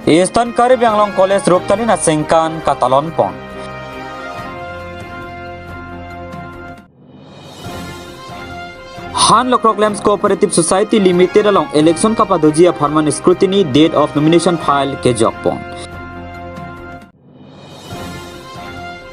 Eastern Caribbean Long College Ruptalina Sengkan Katalon Pon. Han Locroclams Cooperative Society Limited along election kapadojia Farman scrutiny date of nomination file ke Jokpon.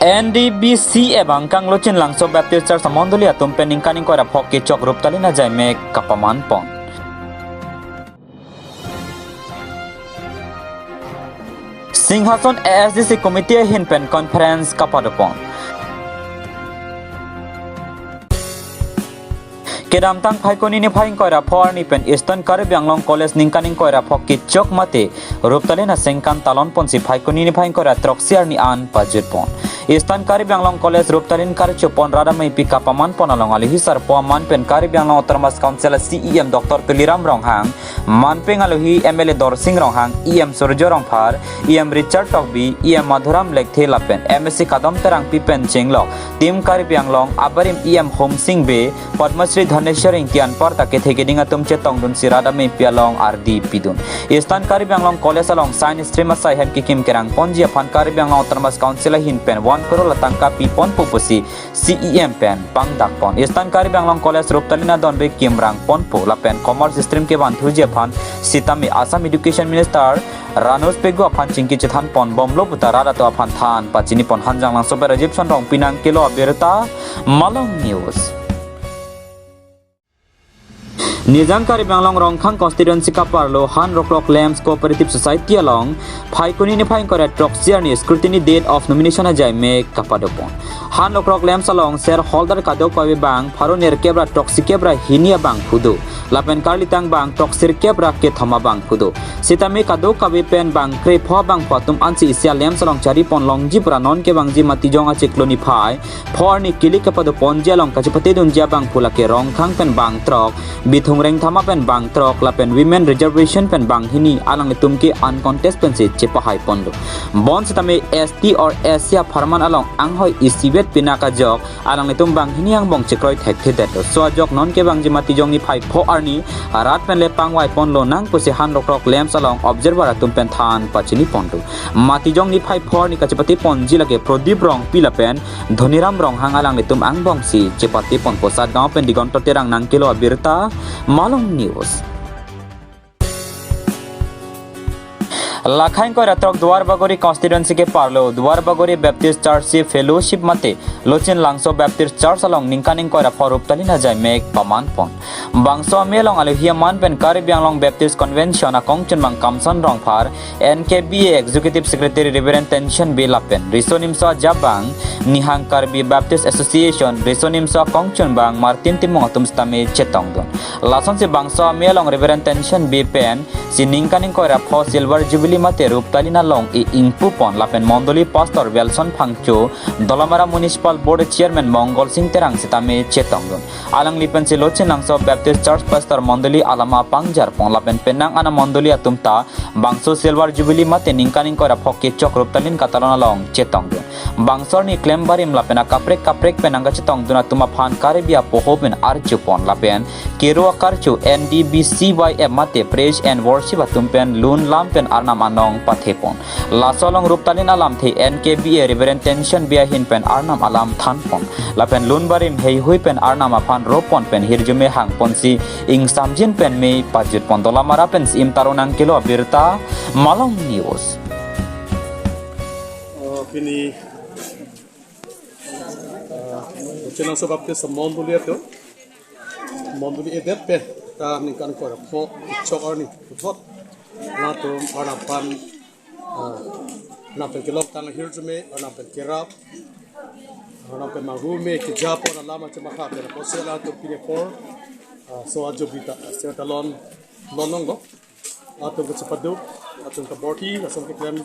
NDBC ebang kang lochin langso Baptist Church Mondolia tumpening kaning ko rapok ke Chok Ruptalina Jaime Kapaman Pon. Singhason ASDC Committee Hinpen Conference Kapadopon. Kedam tang phaikoni ni phaing koira phor ni pen Eastern Caribbean Long College ningkaning koira phokki chok mate ruptalena sengkan talon pon si phaikoni ni phaing koira troxiar ni an pajut pon Eastern Caribbean Long College ruptalin karcho pon rada mai pika paman pon along ali hisar po man pen Caribbean Long Autonomous Council CEM Dr. Tuliram Ronghang manpeng alohi MLA Dorsing Ronghang EM Surjo Rongphar EM Richard Tokbi EM Madhuram Lekhe lapen MSc Kadam Terang Pipen Chenglok Team Caribbean Long Abarim EM Home Sing Be Padmasri Dhaneswar Ingtian Parta ke thegedinga tumche tongdun sirada me pialong RD pidun Eastern Caribbean Long College along science stream asai hen kikim kerang ponji aphan Caribbean Long Autonomous Council hin pen 1 crore latangka pi pon pupusi CEM pen pangdak pon Eastern Caribbean Long College ruptalina don be kimrang pon pu lapen commerce stream ke ban thuji aphan sitami Assam Education Minister Ranos Pego aphan chingki chethan pon bomlo putara rato aphan than pachini pon hanjang lang sober Rajib Chan rong pinang kilo abirta Malong News Nizam Caribbean Long Rongkhang constituency kaparlo Han Locroclams Cooperative Society along phaikoni ni phaing kora troxiar ni scrutiny date of nomination ajai me kapadopon Han Locroclams along shareholder kado pawe bang pharo ner kebra troxi kebra hinia bang phudo lapen karlitang bang troxir kebra ke thama bang phudo sitame kado kawe pen bang kre pho bang phatum ansi isia lem salong chari pon long ji pranon ke bang ji mati jonga chikloni phai phor ni kili kapadopon je long kachipate dun ja bang phula ke Rongkhang pen bang trok bithung reng thama pen bang trok la pen women reservation pen bang hini alang itum ke uncontest pen se chepa hai pondo bon sitame ST or Asia Farman along anghoi isibet pinaka jok alang itum bang hini ang bong chekroi thek the det so jok non ke bang jimati jong ni phai pho arni rat pen le pangwai pon lo nang pusi Han Locroclams along observer atum pen than pachini pondo mati jong ni phai pho ni kachapati pon jilake Prodip rong pila pen Dhoniram rong hang alang itum ang bong si chepati pon posat gaon pen digon terang nang kilo abirta Malong News Lakhain ko ratrok Duar Bagori constituency ke parlo Duar Bagori Baptist Church si fellowship mate lochin langso Baptist Church along ningkaning ko ra forup talina jai mek paman pon bangso melong alihia man pen Caribbean Long Baptist Convention akong chen bang kamsan rong phar NKBA Executive Secretary Reverend Tension Bilapen risonim so jabang nihang Caribbean Baptist Association risonim so akong chen bang Martin Timong atum stame chetong don lason si bangso melong Reverend Tension Bipen si ningkaning ko ra pho silver jubilee mate ruptalina long e ingpu pon lapen Mondoli Pastor Wilson Phangcho Dolamara Municipal Board Chairman Mongol Singh Terang sitame chetong don alang lipen si lochin langso Baptist Church Pastor Mondoli Alama Pangjar pon lapen penang ana Mondoli atumta bangso silver jubilee mate ningkaning ko ra phokke chok ruptalin katalona long chetong don bangsor ni claim barim lapen kaprek penanga chetong duna tuma phan Caribbean poho pen archu pon lapen kero karchu NDBCYM mate praise and worship atumpen lun lampen arnam anong pathepon lasolong ruptalin alam the NKBA Reverend Tension bia hin pen arnam alam thanpon lapen lun barim hei hui pen arnam aphan ropon pen hirjume hang ponsi ing samjin pen me pajut pon dolamara pen im tarunang kilo birta Malong News kini channel sebab ke Mondoli itu Mondoli edet pe ta ningkan ko pho chok arni thot na tum arapan na pe kilok tang hirjume na pe kerap na pe marume ki japo na lama chama kha pe posela to pine for so ajo bita setalon lonongo atum ke chapadu atum ka borti asom ke klem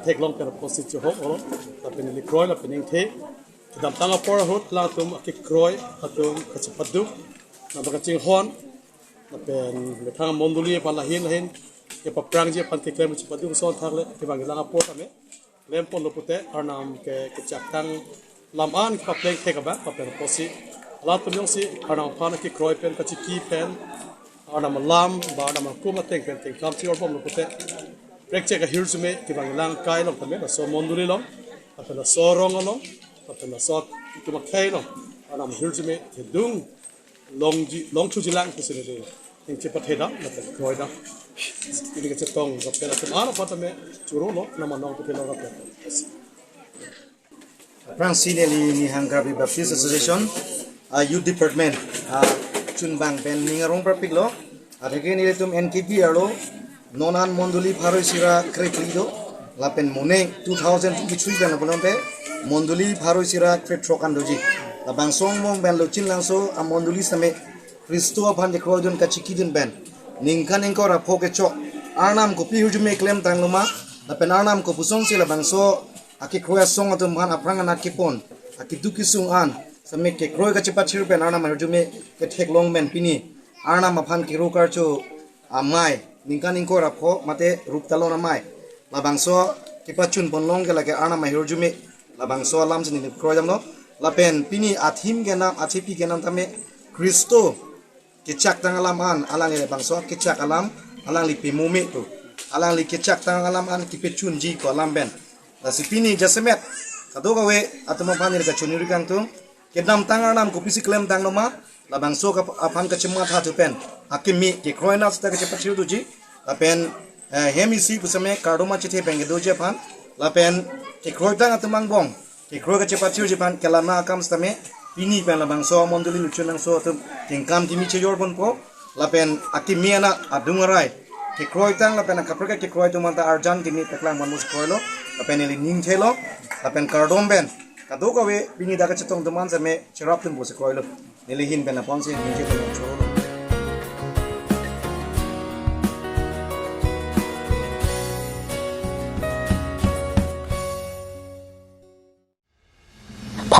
tek long pe posit jo ho olo ta pe ni kroy la pe ning the dam tanga por hot la tum ke kroy atum ka chapadu na ba ka ching hon na pe le thang Mondoli pa la hin ke paprang je pan ke klem chapadu so thagle ke bang la por ta me lem pon lo pute arnam ke chaktang lam an ka plek the ka ba pa pe posi la tum yong si arnam pan ke kroy pen ka chiki pen arnam lam ba arnam kuma teng pen teng kam chi or bom lo pute break check a hirsume ki bang lang kai long tame so monduli long apela so rong long apela so ki ma khai long anam hirsume ke dung long chu ji lang ku se de ing che pathe da na pe khoi da ini ke chetong ga pela tum ana patame churo lo na ma nong pe lo ga pe Prangsineli ni Hanggrabi Baptist Association Youth Department Chunbang Ben Ningarong Prapik lo adege ni tum NKP alo nonan monduli pharoi sira kreklido lapen mone 2023 ben bononte monduli pharoi sira kretrokan doji labang song mong ben lochin langso a monduli same Kristo aphan dekrojon kachikidin ben ningkan engko rapho ke chok arnam ko pi hujume claim tangluma lapen arnam ko pusong sila bangso aki kroya song atum man aprang anak kipon aki duki sung an same ke kroy ka chipat chir ben arnam hujume ke thek long men pini arnam aphan ki rukar chu amai ningkan ingko rapho mate ruptalon amai labangso kipachun bonlong ke lage arnam hujume labangso lam sini kroy jamno lapen pini athim ke nam athipi ke nam tame Kristo kecak tangalam an alang le bangso kecak alam alang li pimumi tu alang li kecak tangalam an kipechun ji ko alam ben la sipini jasemet kado gawe atama panir ka chuniri kang tu kedam tangalam ko pisi klem tang no ma la bangso ka apan ka chema tha tu pen akimi ke kroina sta ka chepachiu tu ji la pen hemi si pusame kardoma chithe penge do je pan la pen ke kroitang atamang bong ke kroi ka chepachiu je pan kelana akam stame pini pen la bangso monduli nuchunang so tu tingkam kimi che yor bon po la pen akimiana adungarai ke kroi tang la pen kapraka ke kroi tu manta arjan kimi teklang manus kroilo la pen eli ning thelo la pen kardom ben kado ka we pini daga chetong tu man same cherap tum bo se kroilo eli hin pen apon se ning thelo choro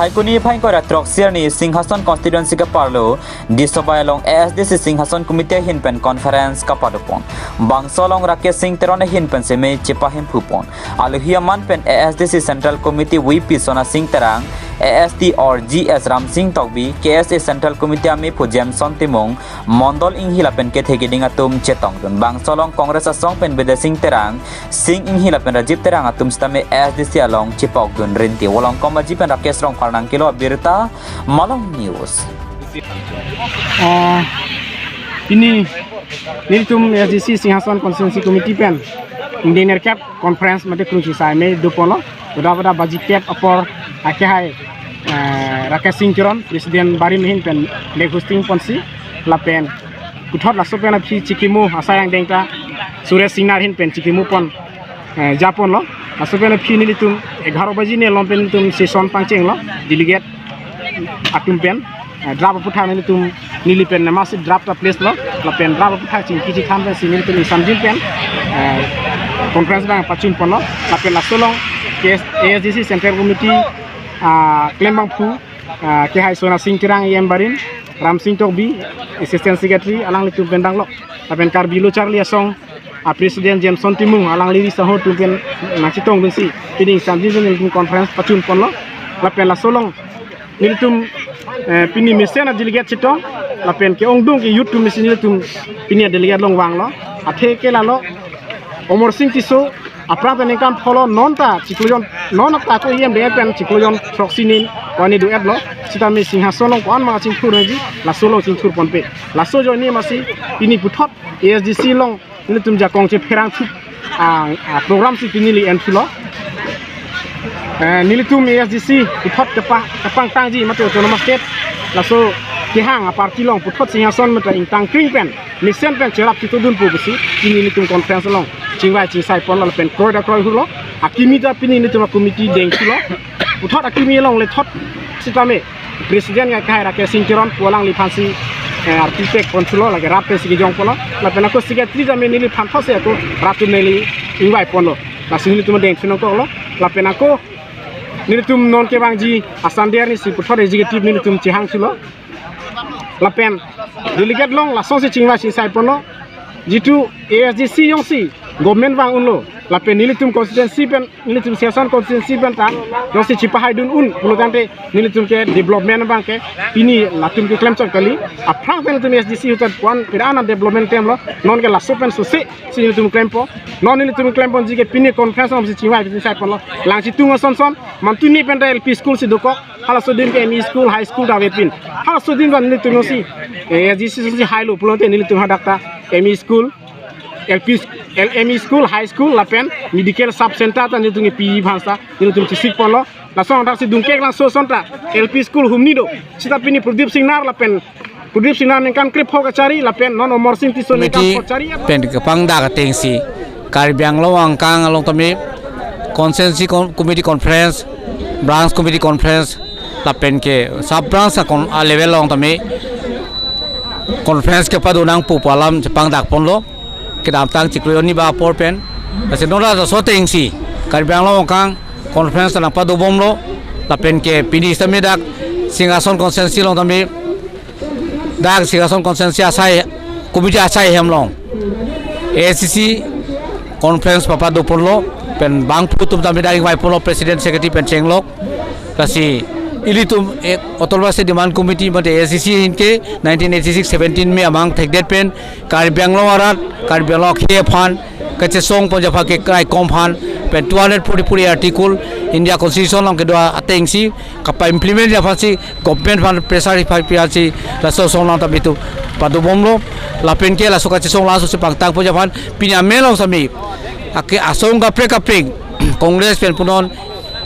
Phaikuni Phaikora Troxiani Singhasan constituency ka parlo Disobai along ASDC Singhasan committee hinpen conference ka padupon Bangsolong Rakesh Singh terone hinpen se me chipahim phupon Aluhiaman pen ASDC Central Committee VP Sona Singh Terang AST or GS Ram Singh Tokbi KSA Central Committee ame Pujem Sontimong Mondol Inghila pen ke thegiding atum chetong dun Bangsolong Congress asong pen Bede Singh Terang Singh Inghila pen Rajiv Terang atum stame ASDC along chipok dun rinti wolong komaji pen Rakesh Rong Parnang kilo Birta Malong News ini niltum SDC Singhasan Constituency Committee pen Indian Cap Conference mate kruci sai me dupolo bada baji cap apor akhai Rakesh Singh Kiron Presiden Barim hin pen le hosting ponsi la pen kuthot la sopen aphi chikimu asayang dengta Suresh Singh hin pen chikimu pon Japon lo asopen aphi nilitum 11 baji ne lompen tum session pangcheng lo delegate atum pen drop putha nilitum nilipen namasi drop ta place lo la pen drop putha ching kichi kham pen sinil pen samjin pen conference bang pachun pon lo la pen la solong ASDC Central Committee Klembang Phu ke hai Sona Singh Kirang Yem Barin Ram Singh Tokbi Assistant Secretary alang litum pendang lo la pen Karbilo Charlie Asong Presiden Jameson Timung alang liri saho tumpen nachitong bensi piding samjin pen conference pachun pon lo la pen la solong nilitum pini mesena delegate chitong la pen ke ongdung ke youth tum mesin nilitum pini delegate long wang lo athe ke la lo Omor Singh Tiso aprata ningkan follow nonta ciklujon nonta ko yem de pen ciklujon proxinin wani du edlo sita me Singhason kon ma ching khuraji la solo ching khur ponpe la sojo ni masi pini puthot ASDC long nilitum ja kong che pherang thu program si pini li enthulo nilitum ASDC puthot kapang tangji mato autonomous state la so kihang parti long puthot Singhason mata intang kring pen mission pen cherap kitudun pu besi ini nilitum conference long chingwai chingsai pon la pen kroi da kroi hulo akimita pini nilitum committee deng hulo puthot akimi long le thot sitame presiden nga kai Rakesh Singh Kiron pulang li phansi architect konsulo lagi rape sigi jong pono la pen ako siga trija me nili phan those ko ratu neli ingwai pono la singli tum deng phino ko lo la pen ako nilitum non ke bangji asandiar ni si puthot executive nilitum chihang sulo la pen delegate long la sonse chingwa si sai pono jitu ASDC yong si government bang unlo lapen nilitum constituency pen nilitum siasan constituency pen ta no si cipahai dun un pulutante nilitum ke development bang ke ini latum ke claim kali aprang pen nilitum SDC hutan wan pirana development tem lo non ke laso pen so si nilitum claim po non nilitum claim pon jike pini conference om si ciwai ke sai pon lo lang si tunga son mantuni pen LP school si doko hala sudin ke ME school high school da wepin hala sudin ban nilitum si SDC si high lo pulunte nilitum hadakta ME school LME school, high school, lapen medical sub center ta nitung PE bangsa nitung cisik polo la song ta si dungke lang so sonta LP school humnido sita pini Pradip Singnar lapen Pradip Singnar nengkan krip ho kacari lapen non omor sing tiso nengkan kacari pen kepang da kateng si Karibiang lo angkang along tami consensus committee conference branch committee conference lapen ke sub branch kon level long tami conference ke padunang pupalam Jepang dak ponlo kita tang ciklo ni ba por pen kasi nora so teng si Karibiang lo kang conference na pa do bomlo la pen ke pini samedak singason consensus long tami dak singason consensus asai komite asai hemlong ACC conference papa do porlo pen bang putum tami dari vai porlo president secretary pen chenglok kasi ilitum otolwa se demand committee mate ACC inke 1986-17 में amang thekdet pen Karibiang lo arat Karibiang lo khe phan kache song ponjafa ke krai kom phan pen 240 article India constitution long ke do atengsi kapa implement ya phasi government phan pressure phai piachi la so song long tabitu padu bomlo la pen ke la so kache song la so se pangtang ponjafan pinya melong sami ake asong ka pre congress pen punon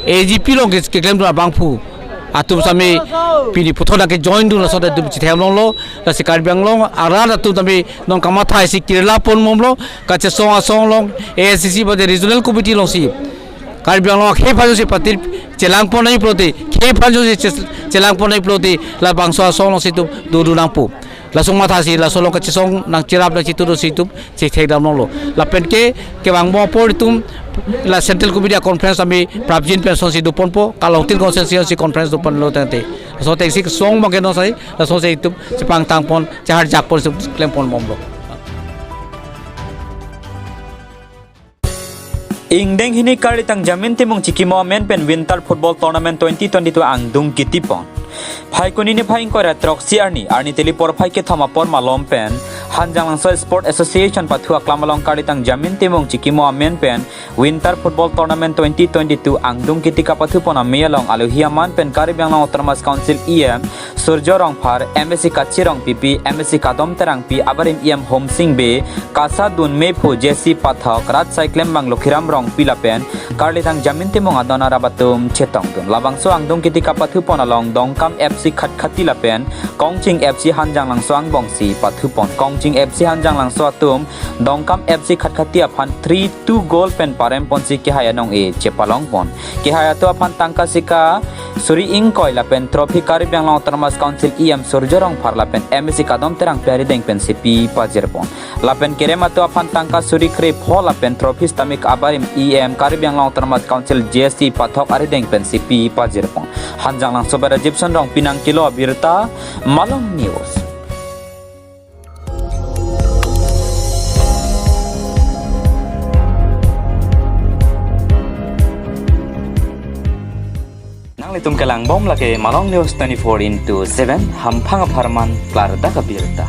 AGP long ke claim do bangphu atum sami pini puthoda ke join du la so da dum chithem long lo la si Karibiang long ara atum sami non kamathai si Kerala pon momlo ka che song long ACC bade regional committee long si Karibiang long khe phajo si patir chelang pon nai proti khe phajo si chelang pon nai proti la bangso song long si tu du nang pu la song matha si la solo ka che song nang chirap la chitu si tu che thek dam long lo la pen ke bang mo por tum la central committee conference ami prabjin pension si dupon po kalong tin consensus si conference dupon lo tante so te si song mo ke no sai la so sei tu sepang tang pon chahar jak pon klem pon momlo Ingdeng hini kari tang jamin timong chikimo men pen winter football tournament 2022 ang dung kitipon phai kuni ni phai ko ratrok arni telipor phai ke thama por malom pen Hanjang Langso Sport Association pathua klamalong kari tang jamin timong chikimo men pen winter football tournament 2022 ang dung kitika pathu pona meyalong aluhiaman pen Karibiang Long Autonomous Council EM Surjorong Phar MSC Kachirong PP MSC Kadom Terang P Abarim EM Home Sing Be Kasa Dun Mepu JC Pathok Rat Cyclem Bang Lokhiram Rong Pilapen Karli tang jamin timong adona rabatum chetong dun labangso ang dung kitika pathu pona long dongkam FC Khatkati lapen Kongching FC Hanjang Langso ang bongsi pathu pon Kongching FC Hanjang Langso atum dongkam FC Khatkati aphan 3-2 goal pen parem ponsi ki haya nong e chepalong pon ki haya to aphan tangka sika Suri Ingkoi lapen trophy Karibiang Long Autonomous Council EM Surjorong Phar lapen MSC Kadom Terang Pari deng pen CP Pajirpon lapen kerema to aphan tangka Suri Krep ho lapen trophy stamik abarim EM Karibiang Long Autonomous Council JSC Pathok ari deng pen CP Pajirpon Hanjang Langso bara Gibson Rong Pinang Kilo Birta Malong News Litum kelang bom lake Malong News 24/7 ham phanga pharman klar da kabirta